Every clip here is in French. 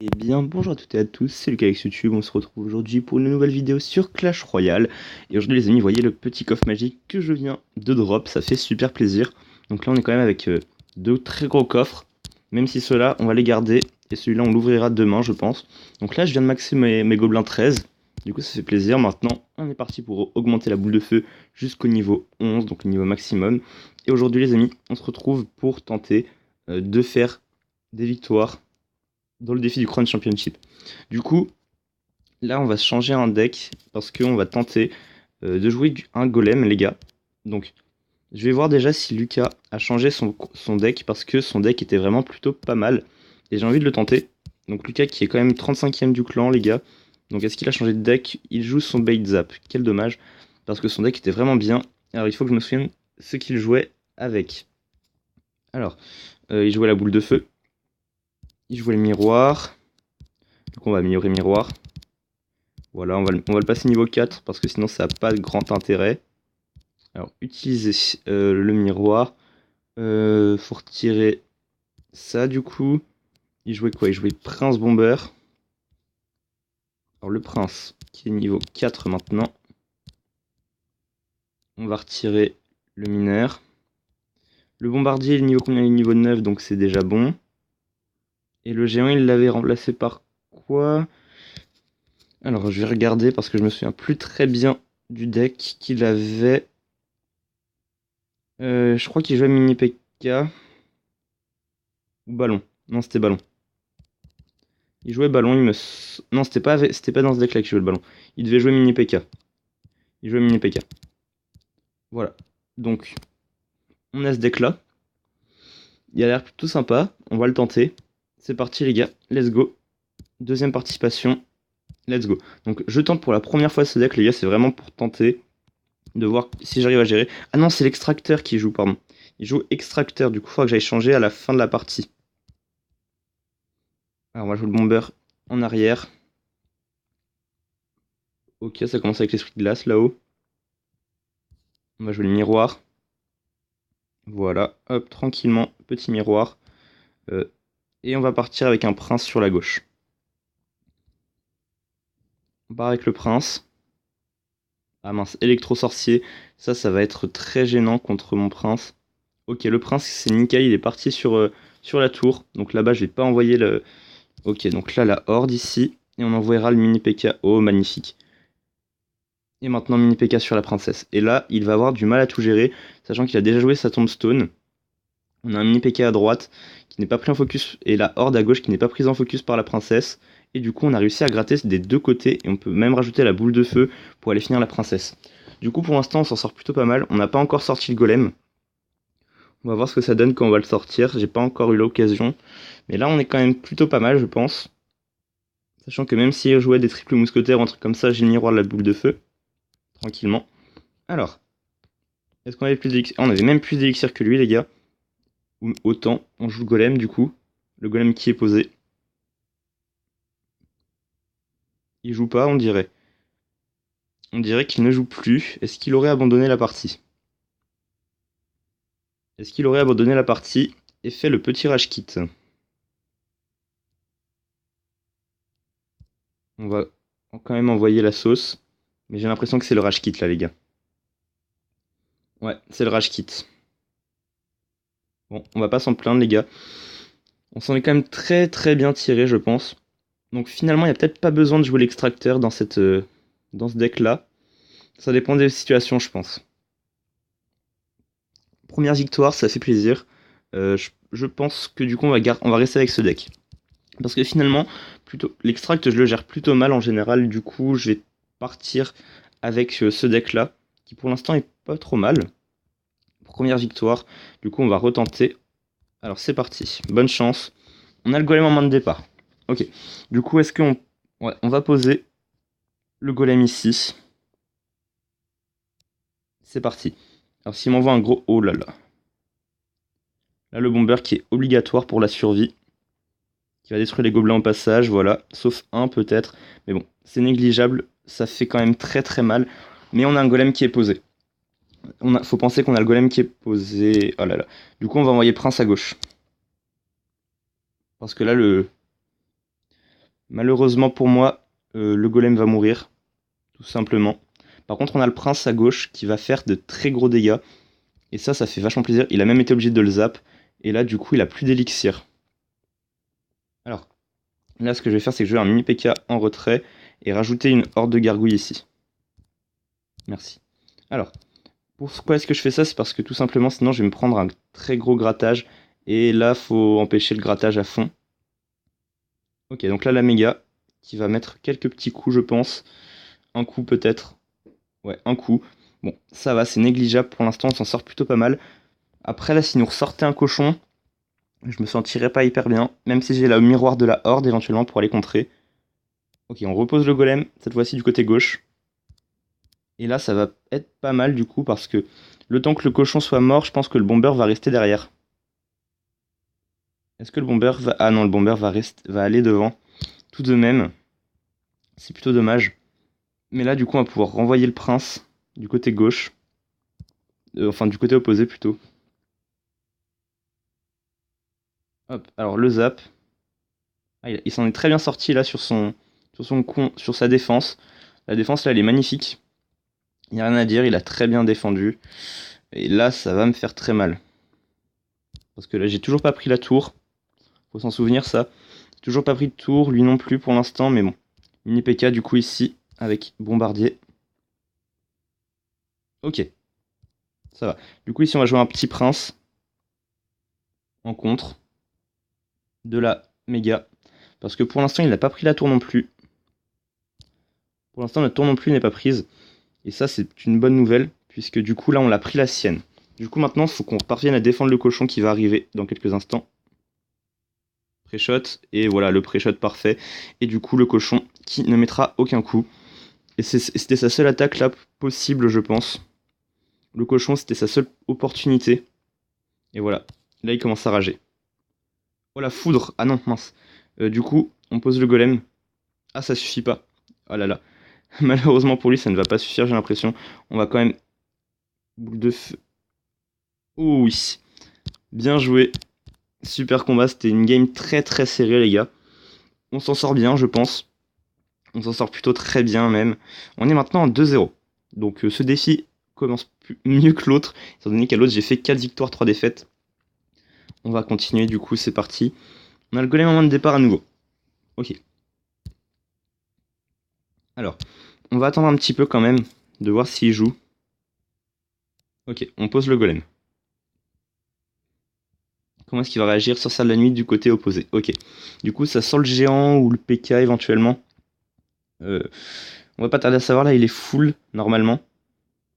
Eh bien, bonjour à toutes et à tous, c'est Lucas avec YouTube, on se retrouve aujourd'hui pour une nouvelle vidéo sur Clash Royale. Et aujourd'hui les amis, voyez le petit coffre magique que je viens de drop, ça fait super plaisir. Donc là on est quand même avec deux très gros coffres, même si ceux-là on va les garder, et celui-là on l'ouvrira demain je pense. Donc là je viens de maxer mes gobelins 13, du coup ça fait plaisir. Maintenant on est parti pour augmenter la boule de feu jusqu'au niveau 11, donc le niveau maximum. Et aujourd'hui les amis, on se retrouve pour tenter de faire des victoires dans le défi du Crown Championship. Du coup, là, on va changer un deck parce qu'on va tenter de jouer un golem, les gars. Donc, je vais voir déjà si Lucas a changé son deck parce que son deck était vraiment plutôt pas mal. Et j'ai envie de le tenter. Donc, Lucas qui est quand même 35ème du clan, les gars. Donc, est-ce qu'il a changé de deck? Il joue son bait zap. Quel dommage. Parce que son deck était vraiment bien. Alors, il faut que je me souvienne ce qu'il jouait avec. Alors, il jouait la boule de feu. Il jouait le miroir. Donc, on va améliorer miroir. Voilà, on va le passer niveau 4 parce que sinon ça n'a pas de grand intérêt. Alors, utiliser le miroir. Faut retirer ça du coup. Il jouait quoi? Il jouait Prince Bomber. Alors, le Prince qui est niveau 4 maintenant. On va retirer le mineur. Le bombardier, il est niveau combien? Il est niveau 9, donc c'est déjà bon. Et le géant, il l'avait remplacé par quoi? Alors, je vais regarder parce que je me souviens plus très bien du deck qu'il avait. Je crois qu'il jouait Mini P.K. ou Ballon. Non, c'était Ballon. Il jouait Ballon, Non, c'était pas dans ce deck-là qu'il jouait le Ballon. Il devait jouer Mini P.K. Il jouait Mini P.K. Voilà. Donc, on a ce deck-là. Il a l'air plutôt sympa. On va le tenter. C'est parti, les gars. Let's go. Deuxième participation. Let's go. Donc, je tente pour la première fois ce deck, les gars. C'est vraiment pour tenter de voir si j'arrive à gérer. Ah non, c'est l'extracteur qui joue, pardon. Il joue extracteur. Du coup, il faudra que j'aille changer à la fin de la partie. Alors, on va jouer le bomber en arrière. Ok, ça commence avec l'esprit de glace là-haut. On va jouer le miroir. Voilà, hop, tranquillement, petit miroir. Et on va partir avec un prince sur la gauche. On part avec le prince. Ah mince, électro-sorcier. Ça va être très gênant contre mon prince. Ok, le prince, c'est nickel, il est parti sur la tour. Donc là-bas, je vais pas envoyer le... Ok, donc là, la horde ici. Et on envoiera le mini P.K. Oh, magnifique. Et maintenant, mini P.K. sur la princesse. Et là, il va avoir du mal à tout gérer, sachant qu'il a déjà joué sa tombstone. On a un mini PK à droite qui n'est pas pris en focus et la horde à gauche qui n'est pas prise en focus par la princesse. Et du coup on a réussi à gratter des deux côtés et on peut même rajouter la boule de feu pour aller finir la princesse. Du coup pour l'instant on s'en sort plutôt pas mal. On n'a pas encore sorti le golem. On va voir ce que ça donne quand on va le sortir. J'ai pas encore eu l'occasion. Mais là on est quand même plutôt pas mal je pense. Sachant que même si je jouais des triples mousquetaires ou un truc comme ça, j'ai le miroir de la boule de feu. Tranquillement. Alors. Est-ce qu'on avait plus d'élixir? On avait même plus d'élixir que lui les gars. Ou autant. On joue le golem du coup. Le golem qui est posé. Il joue pas, on dirait. On dirait qu'il ne joue plus. Est-ce qu'il aurait abandonné la partie? Est-ce qu'il aurait abandonné la partie et fait le petit rage kit? On va quand même envoyer la sauce. Mais j'ai l'impression que c'est le rage kit là les gars. Ouais, c'est le rage kit. Bon, on va pas s'en plaindre les gars. On s'en est quand même très très bien tiré je pense. Donc finalement il n'y a peut-être pas besoin de jouer l'extracteur dans dans ce deck là. Ça dépend des situations je pense. Première victoire, ça fait plaisir. Je pense que du coup on va rester avec ce deck. Parce que finalement, plutôt l'extract, je le gère plutôt mal en général. Du coup, je vais partir avec ce deck-là, qui pour l'instant est pas trop mal. Première victoire. Du coup, on va retenter. Alors, c'est parti. Bonne chance. On a le golem en main de départ. Ok. Du coup, est-ce qu'on... Ouais, on va poser le golem ici. C'est parti. Alors, s'il m'envoie un gros... Oh là là. Là, le bomber qui est obligatoire pour la survie. Qui va détruire les gobelins au passage, voilà. Sauf un peut-être. Mais bon, c'est négligeable. Ça fait quand même très très mal. Mais on a un golem qui est posé. Faut penser qu'on a le golem qui est posé. Oh là là. Du coup, on va envoyer Prince à gauche. Parce que là, Malheureusement pour moi, le golem va mourir, tout simplement. Par contre, on a le prince à gauche qui va faire de très gros dégâts. Et ça fait vachement plaisir. Il a même été obligé de le zap. Et là, du coup, il a plus d'élixir. Alors, là, ce que je vais faire, c'est que je vais un mini PK en retrait et rajouter une horde de gargouilles ici. Merci. Alors, pourquoi est-ce que je fais ça? C'est parce que tout simplement, sinon, je vais me prendre un très gros grattage. Et là, faut empêcher le grattage à fond. Ok, donc là, la méga, qui va mettre quelques petits coups, je pense. Un coup peut-être. Ouais, un coup. Bon, ça va, c'est négligeable pour l'instant, on s'en sort plutôt pas mal. Après, là, si nous ressortait un cochon, je me sentirais pas hyper bien. Même si j'ai le miroir de la horde éventuellement pour aller contrer. Ok, on repose le golem, cette fois-ci du côté gauche. Et là, ça va être pas mal du coup, parce que le temps que le cochon soit mort, je pense que le bomber va rester derrière. Est-ce que le bomber va... Ah non, le bomber va aller devant. Tout de même, c'est plutôt dommage. Mais là, du coup, on va pouvoir renvoyer le prince du côté gauche. Enfin, du côté opposé plutôt. Hop, alors le zap. Ah, il s'en est très bien sorti là sur sa défense. La défense là, elle est magnifique. Il n'y a rien à dire, il a très bien défendu. Et là, ça va me faire très mal. Parce que là, j'ai toujours pas pris la tour. Faut s'en souvenir, ça. Toujours pas pris de tour, lui non plus pour l'instant, mais bon. Mini PK du coup ici, avec bombardier. Ok, ça va. Du coup ici on va jouer un petit prince. En contre. De la méga. Parce que pour l'instant il n'a pas pris la tour non plus. Pour l'instant la tour non plus n'est pas prise. Et ça c'est une bonne nouvelle. Puisque du coup là on l'a pris la sienne. Du coup maintenant il faut qu'on parvienne à défendre le cochon qui va arriver dans quelques instants. Pré-shot. Et voilà le pré-shot parfait. Et du coup le cochon qui ne mettra aucun coup. Et c'était sa seule attaque là possible je pense. Le cochon, c'était sa seule opportunité. Et voilà. Là, il commence à rager. Oh, la foudre. Ah non, mince. Du coup, on pose le golem. Ah, ça suffit pas. Oh là là. Malheureusement pour lui, ça ne va pas suffire, j'ai l'impression. On va quand même... Boule de feu. Oh oui. Bien joué. Super combat. C'était une game très très serrée, les gars. On s'en sort bien, je pense. On s'en sort plutôt très bien, même. On est maintenant en 2-0. Donc, ce défi commence mieux que l'autre. Étant donné qu'à l'autre, j'ai fait 4 victoires, 3 défaites. On va continuer, du coup, c'est parti. On a le golem en main de départ à nouveau. Ok. Alors, on va attendre un petit peu quand même, de voir s'il joue. Ok, on pose le golem. Comment est-ce qu'il va réagir sur ça de la nuit du côté opposé? Ok. Du coup, ça sent le géant ou le PK éventuellement. On va pas tarder à savoir, là il est full normalement.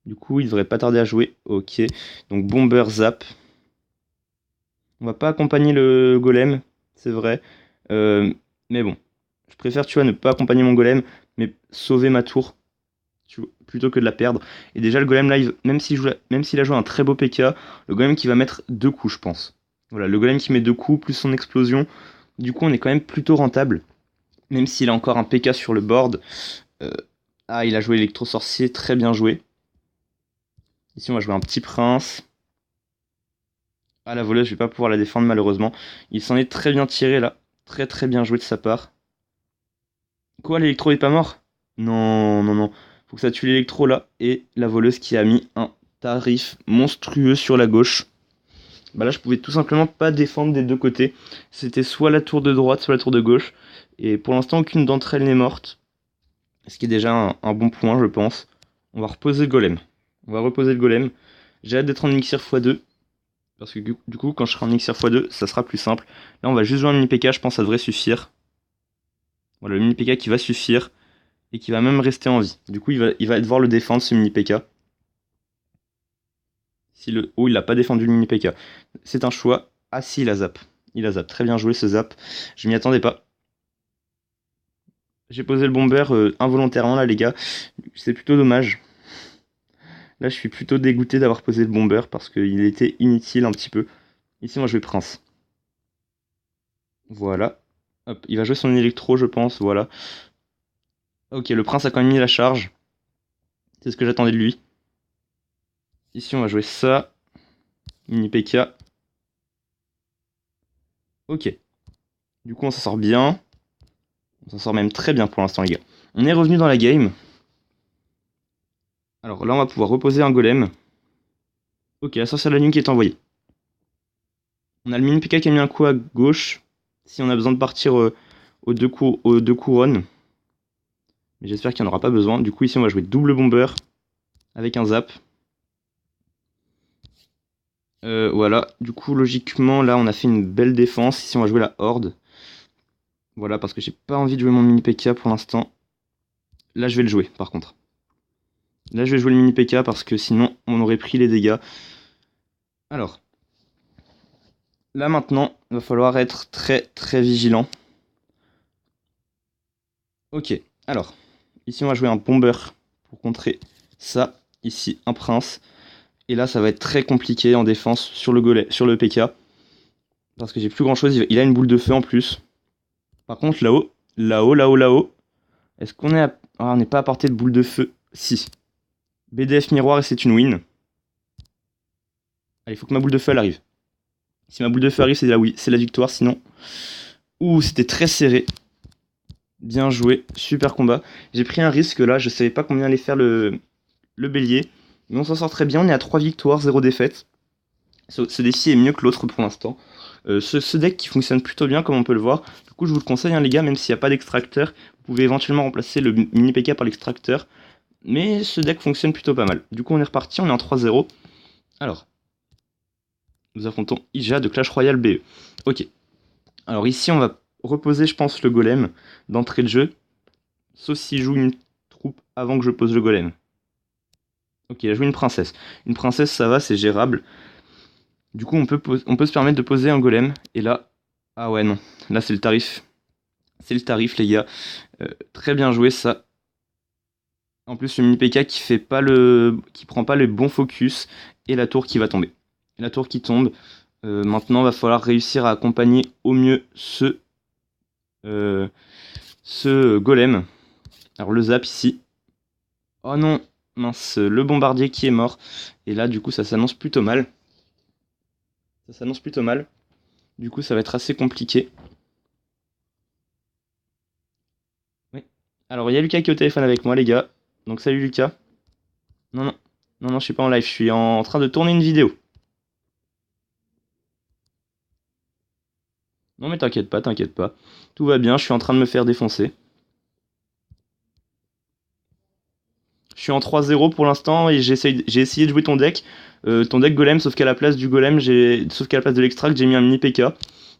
Du coup, il devrait pas tarder à jouer. Ok. Donc bomber zap. On va pas accompagner le golem, c'est vrai. Mais bon. Je préfère, tu vois, ne pas accompagner mon golem, mais sauver ma tour. Plutôt que de la perdre. Et déjà, le golem live, même s'il a joué un très beau PK, le golem qui va mettre 2 coups, je pense. Voilà, le golem qui met 2 coups, plus son explosion. Du coup, on est quand même plutôt rentable. Même s'il a encore un PK sur le board. Euh, ah, il a joué électro-sorcier, très bien joué. Ici, on va jouer un petit prince. Ah, la voleuse, je vais pas pouvoir la défendre, malheureusement. Il s'en est très bien tiré, là. Très très bien joué de sa part. Quoi, l'électro est pas mort? Non, non, non. Faut que ça tue l'électro là. Et la voleuse qui a mis un tarif monstrueux sur la gauche. Bah là, je pouvais tout simplement pas défendre des deux côtés. C'était soit la tour de droite, soit la tour de gauche. Et pour l'instant, aucune d'entre elles n'est morte. Ce qui est déjà un bon point, je pense. On va reposer le golem. On va reposer le golem. J'ai hâte d'être en elixir x2. Parce que du coup, quand je serai en elixir x2, ça sera plus simple. Là, on va juste jouer un mini PK, je pense que ça devrait suffire. Voilà, le mini PK qui va suffire. Et qui va même rester en vie. Du coup, il va devoir le défendre, ce mini PK. Si le... Oh, il n'a pas défendu le mini PK. C'est un choix. Ah si, il a zap. Il a zap. Très bien joué ce zap. Je m'y attendais pas. J'ai posé le bomber involontairement là, les gars. C'est plutôt dommage. Là, je suis plutôt dégoûté d'avoir posé le bomber parce qu'il était inutile un petit peu. Ici, moi, je vais prince. Voilà. Hop, il va jouer son électro, je pense. Voilà. Ok, le prince a quand même mis la charge. C'est ce que j'attendais de lui. Ici, on va jouer ça. Mini PK. Ok. Du coup, on s'en sort bien. On s'en sort même très bien pour l'instant les gars. On est revenu dans la game. Alors là on va pouvoir reposer un golem. Ok, la sorcière de la nuit qui est envoyée. On a le mini PK qui a mis un coup à gauche. Si on a besoin de partir aux deux couronnes. Mais j'espère qu'il n'y en aura pas besoin. Du coup ici on va jouer double bomber. Avec un zap. Voilà, du coup logiquement là on a fait une belle défense. Ici on va jouer la horde. Voilà, parce que j'ai pas envie de jouer mon mini PK pour l'instant. Là je vais le jouer par contre. Là je vais jouer le mini PK parce que sinon on aurait pris les dégâts. Alors. Là maintenant, il va falloir être très très vigilant. Ok, alors. Ici on va jouer un bomber pour contrer ça. Ici un prince. Et là ça va être très compliqué en défense sur le PK. Parce que j'ai plus grand chose, il a une boule de feu en plus. Par contre là-haut. Est-ce qu'on est à... Ah, on n'est pas à portée de boule de feu. Si. BDF miroir et c'est une win. Allez, il faut que ma boule de feu elle arrive. Si ma boule de feu arrive, c'est la victoire, sinon... Ouh, c'était très serré. Bien joué, super combat. J'ai pris un risque là, je savais pas combien allait faire le bélier. Mais on s'en sort très bien, on est à 3 victoires, 0 défaites. Ce défi est mieux que l'autre pour l'instant. Ce deck qui fonctionne plutôt bien comme on peut le voir. Du coup je vous le conseille hein, les gars, même s'il n'y a pas d'extracteur. Vous pouvez éventuellement remplacer le mini PK par l'extracteur. Mais ce deck fonctionne plutôt pas mal. Du coup on est reparti, on est en 3-0. Alors, nous affrontons Ija de Clash Royale BE. Ok. Alors ici on va reposer je pense le golem d'entrée de jeu. Sauf s'il joue une troupe avant que je pose le golem. Ok, il a joué une princesse. Une princesse ça va, c'est gérable. Du coup on peut se permettre de poser un golem. Et là, ah ouais non, là c'est le tarif. C'est le tarif les gars. Très bien joué ça. En plus le mini PK qui prend pas le bon focus. Et la tour qui va tomber. Et la tour qui tombe. Maintenant va falloir réussir à accompagner au mieux ce golem. Alors le zap ici. Oh non, mince, le bombardier qui est mort. Et là du coup ça s'annonce plutôt mal. Ça s'annonce plutôt mal. Du coup ça va être assez compliqué. Oui. Alors il y a Lucas qui est au téléphone avec moi les gars. Donc salut Lucas. Non, non. Non, non, je suis pas en live, je suis en train de tourner une vidéo. Non mais t'inquiète pas, t'inquiète pas. Tout va bien, je suis en train de me faire défoncer. Je suis en 3-0 pour l'instant et j'ai essayé de jouer ton deck golem, sauf qu'à la place du golem, sauf qu'à la place de l'extract, j'ai mis un mini PK.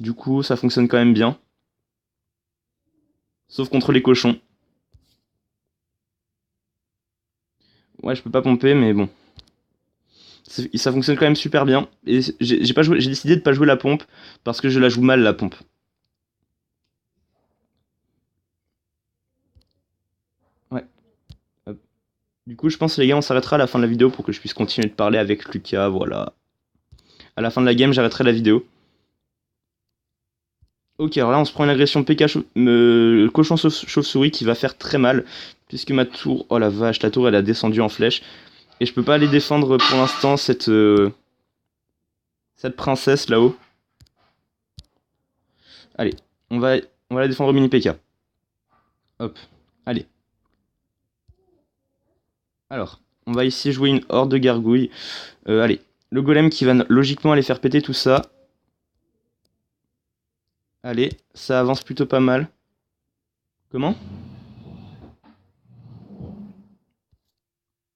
Du coup, ça fonctionne quand même bien. Sauf contre les cochons. Ouais, je peux pas pomper, mais bon. Ça fonctionne quand même super bien. Et j'ai décidé de pas jouer la pompe parce que je la joue mal la pompe. Ouais. Hop. Du coup, je pense les gars, on s'arrêtera à la fin de la vidéo pour que je puisse continuer de parler avec Lucas. Voilà. À la fin de la game, j'arrêterai la vidéo. Ok, alors là, on se prend une agression PK cochon chauve-souris qui va faire très mal. Puisque ma tour... Oh la vache, la tour, elle a descendu en flèche. Et je peux pas aller défendre pour l'instant cette princesse là-haut. Allez, on va la défendre au mini PK. Hop, allez. Alors, on va ici jouer une horde de gargouilles. Allez, le golem qui va logiquement aller faire péter tout ça. Allez, ça avance plutôt pas mal. Comment?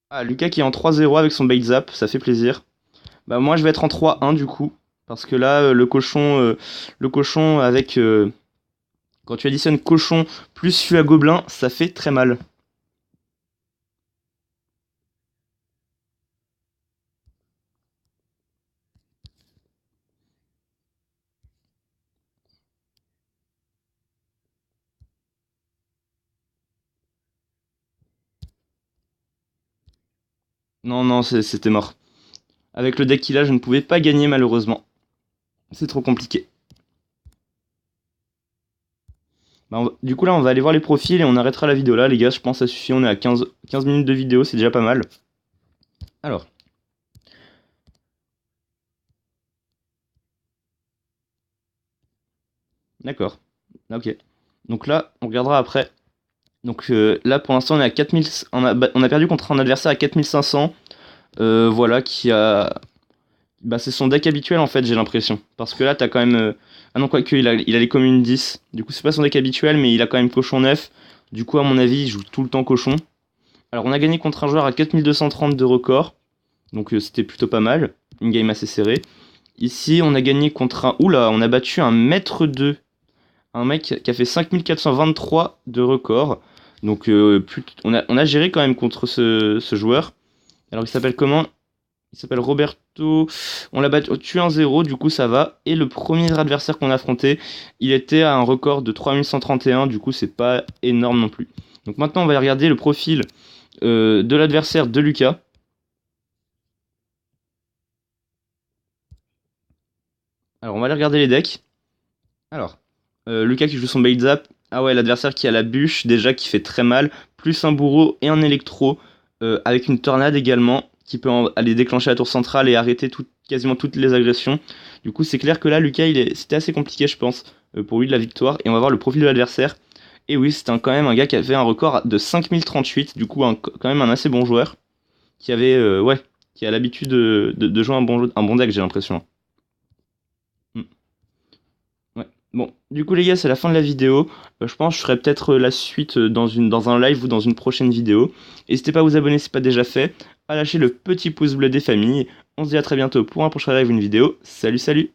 Ah, Lucas qui est en 3-0 avec son bait zap, ça fait plaisir. Bah moi je vais être en 3-1 du coup. Parce que là, le cochon avec... quand tu additionnes cochon plus fût à gobelin, ça fait très mal. Non, non, c'était mort. Avec le deck qu'il a, je ne pouvais pas gagner malheureusement. C'est trop compliqué. Bah, du coup là, on va aller voir les profils et on arrêtera la vidéo là, les gars. Je pense que ça suffit, on est à 15 minutes de vidéo, c'est déjà pas mal. Alors. D'accord. Ok. Donc là, on regardera après. Donc là, pour l'instant, on est à 4000, on a perdu contre un adversaire à 4500. Voilà, qui a... Bah, c'est son deck habituel, en fait, j'ai l'impression. Parce que là, t'as quand même... Ah non, quoique, il a les communes 10. Du coup, c'est pas son deck habituel, mais il a quand même cochon 9. Du coup, à mon avis, il joue tout le temps cochon. Alors, on a gagné contre un joueur à 4230 de record. Donc, c'était plutôt pas mal. Une game assez serrée. Ici, on a gagné contre un... Oula, on a battu un maître 2. Un mec qui a fait 5423 de record. Donc, on a géré quand même contre ce joueur. Alors, il s'appelle comment? Il s'appelle Roberto. On l'a battu 1-0, du coup ça va. Et le premier adversaire qu'on a affronté, il était à un record de 3131, du coup c'est pas énorme non plus. Donc maintenant on va regarder le profil de l'adversaire de Lucas. Alors on va aller regarder les decks. Alors, Lucas qui joue son bait zap. Ah ouais, l'adversaire qui a la bûche déjà qui fait très mal, plus un bourreau et un électro, avec une tornade également, qui peut aller déclencher la tour centrale et arrêter quasiment toutes les agressions. Du coup, c'est clair que là, Lucas, c'était assez compliqué, je pense, pour lui de la victoire. Et on va voir le profil de l'adversaire. Et oui, c'est quand même un gars qui avait un record de 5038, du coup, quand même un assez bon joueur, qui avait, ouais, qui a l'habitude de jouer un bon deck, j'ai l'impression. Hmm. Ouais. Bon, du coup les gars, c'est la fin de la vidéo. Je pense que je ferai peut-être la suite dans un live ou dans une prochaine vidéo. N'hésitez pas à vous abonner si ce n'est pas déjà fait, à lâcher le petit pouce bleu des familles. On se dit à très bientôt pour un prochain live ou une vidéo. Salut salut!